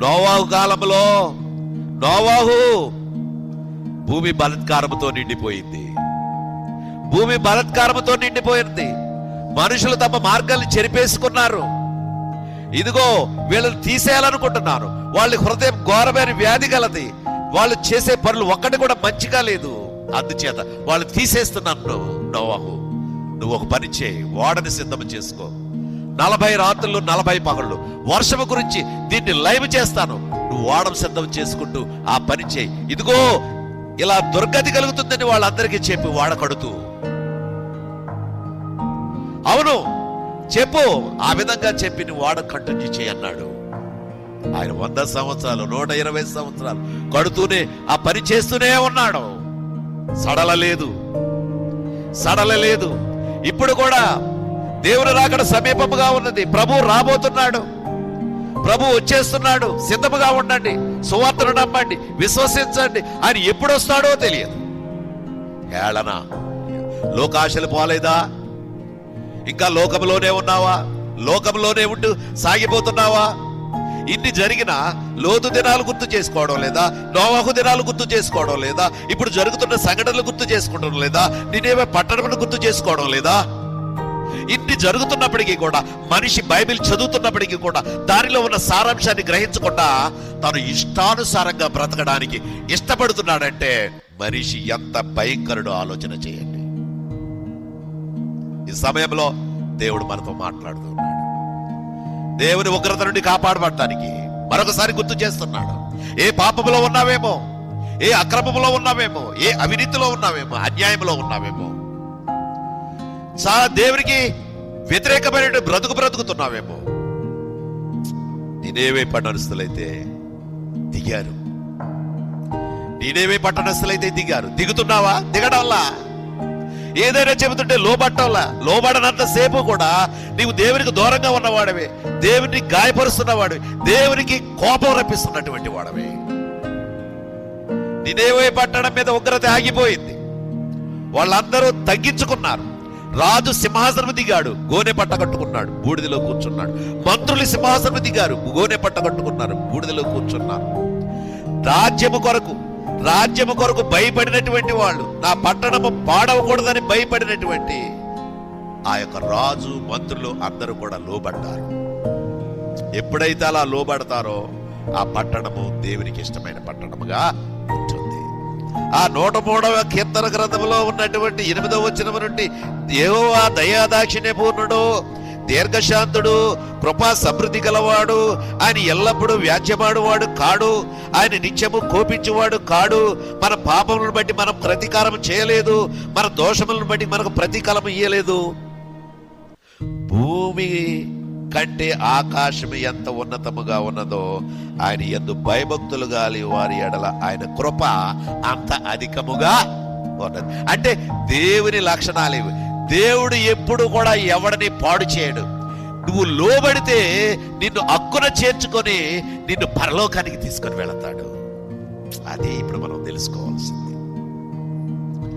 నోవాహు కాలంలో నోవాహు భూమి బలాత్కారముతో నిండిపోయింది. భూమి బలాత్కారముతో నిండిపోయింది. మనుషులు తమ మార్గాన్ని చెరిపేసుకున్నారు. ఇదిగో వీళ్ళని తీసేయాలనుకుంటున్నారు. వాళ్ళ హృదయం ఘోరమైన వ్యాధి గలది. వాళ్ళు చేసే పనులు ఒక్కటి కూడా మంచిగా లేదు. అందుచేత వాళ్ళు తీసేస్తున్నాను. నోవాహు, నువ్వు ఒక పని చేయి, ఓడని సిద్ధం చేసుకో. 40 రాత్రులు 40 పగళ్ళు వర్షము గురించి దీన్ని లైవ్ చేస్తాను. నువ్వు ఓడను సిద్ధం చేసుకుంటూ ఆ పని చేయి. ఇదిగో ఇలా దుర్గతి కలుగుతుందని వాళ్ళందరికీ చెప్పి ఓడ కడుతూ, అవును చెప్పు, ఆ విధంగా చెప్పి నువ్వు ఓడ కంటిన్యూ చేయన్నాడు. ఆయన 100 సంవత్సరాలు 120 సంవత్సరాలు కడుతూనే ఆ పని చేస్తూనే ఉన్నాడు. సడలలేదు. ఇప్పుడు కూడా దేవుని రాకడ సమీపముగా ఉన్నది. ప్రభు రాబోతున్నాడు. ప్రభు వచ్చేస్తున్నాడు. సిద్ధముగా ఉండండి. సువార్తను నమ్మండి, విశ్వసించండి. ఆయన ఎప్పుడు వస్తాడో తెలియదు. హేళన, లోకాశలు పోలేదా? ఇంకా లోకంలోనే ఉన్నావా? లోకంలోనే ఉంటూ సాగిపోతున్నావా? ఇన్ని జరిగిన లోతు దినాలు గుర్తు చేసుకోవడం లేదా? నోవాహు దినాలు గుర్తు చేసుకోవడం లేదా? ఇప్పుడు జరుగుతున్న సంఘటనలు గుర్తు చేసుకోవడం లేదా? నేనేమో పట్టణమును గుర్తు చేసుకోవడం లేదా? ఇన్ని జరుగుతున్నప్పటికీ కూడా మనిషి బైబిల్ చదువుతున్నప్పటికీ కూడా దానిలో ఉన్న సారాంశాన్ని గ్రహించకుండా తాను ఇష్టానుసారంగా బ్రతకడానికి ఇష్టపడుతున్నాడంటే మనిషి ఎంత భయంకరుడో ఆలోచన చేయండి. ఈ సమయంలో దేవుడు మనతో మాట్లాడుతున్నాడు. దేవుని ఉగ్రత నుండి కాపాడబడటానికి మరొకసారి గుర్తు చేస్తున్నాడు. ఏ పాపములో ఉన్నావేమో, ఏ అక్రమములో ఉన్నావేమో, ఏ అవినీతిలో ఉన్నావేమో, అన్యాయంలో ఉన్నావేమో, చాలా దేవునికి వ్యతిరేకమైన బ్రతుకుతున్నావేమో. నేనేవే పట్టణస్థులైతే దిగారు. దిగుతున్నావా? దిగడంలా ఏదైనా చెబుతుంటే లోబడనంత సేపు కూడా నీవు దేవునికి దూరంగా ఉన్నవాడవే, దేవుని గాయపరుస్తున్నవాడివి, దేవునికి కోపం రప్పిస్తున్నటువంటి వాడవే. నినేవే పట్టణం మీద ఉగ్రత ఆగిపోయింది. వాళ్ళందరూ తగ్గించుకున్నారు. రాజు సింహాసనం దిగాడు, గోనె పట్ట కట్టుకున్నాడు, బూడిదలో కూర్చున్నాడు. మంత్రులు సింహాసనం దిగారు, గోనె పట్ట కట్టుకున్నారు, బూడిదలో కూర్చున్నారు. రాజ్యము కొరకు భయపడినటువంటి వాళ్ళు, నా పట్టణము పాడవకూడదని భయపడినటువంటి ఆ యొక్క రాజు, మంత్రులు అందరూ కూడా లోబడ్డారు. ఎప్పుడైతే అలా లోబడతారో ఆ పట్టణము దేవునికి ఇష్టమైన పట్టణముగా ఉంటుంది. ఆ 103వ కీర్తన గ్రంథంలో ఉన్నటువంటి 8వ వచనం నుండి, యెహోవా దయాదాక్షిణ్య పూర్ణుడు, దీర్ఘశాంతుడు, కృపా సమృద్ధి గలవాడు, ఆయన ఎల్లప్పుడూ వ్యాజ్యమాడువాడు కాడు, ఆయన నిత్యము కోపించువాడు కాడు. మన పాపములను బట్టి మనం ప్రతీకారం చేయలేదు, మన దోషములను బట్టి మనకు ప్రతీకారం ఇయ్యలేదు. భూమి కంటే ఆకాశం ఎంత ఉన్నతముగా ఉన్నదో ఆయన యందు భయభక్తులు గాలి వారి ఎడల ఆయన కృప అంత అధికముగా ఉన్నది. అంటే దేవుని లక్షణాలు ఇవి. దేవుడు ఎప్పుడు కూడా ఎవడిని పాడు చేయడు. నువ్వు లోబడితే నిన్ను హక్కున చేర్చుకొని నిన్ను పరలోకానికి తీసుకొని వెళతాడు. అది ఇప్పుడు మనం తెలుసుకోవాల్సింది.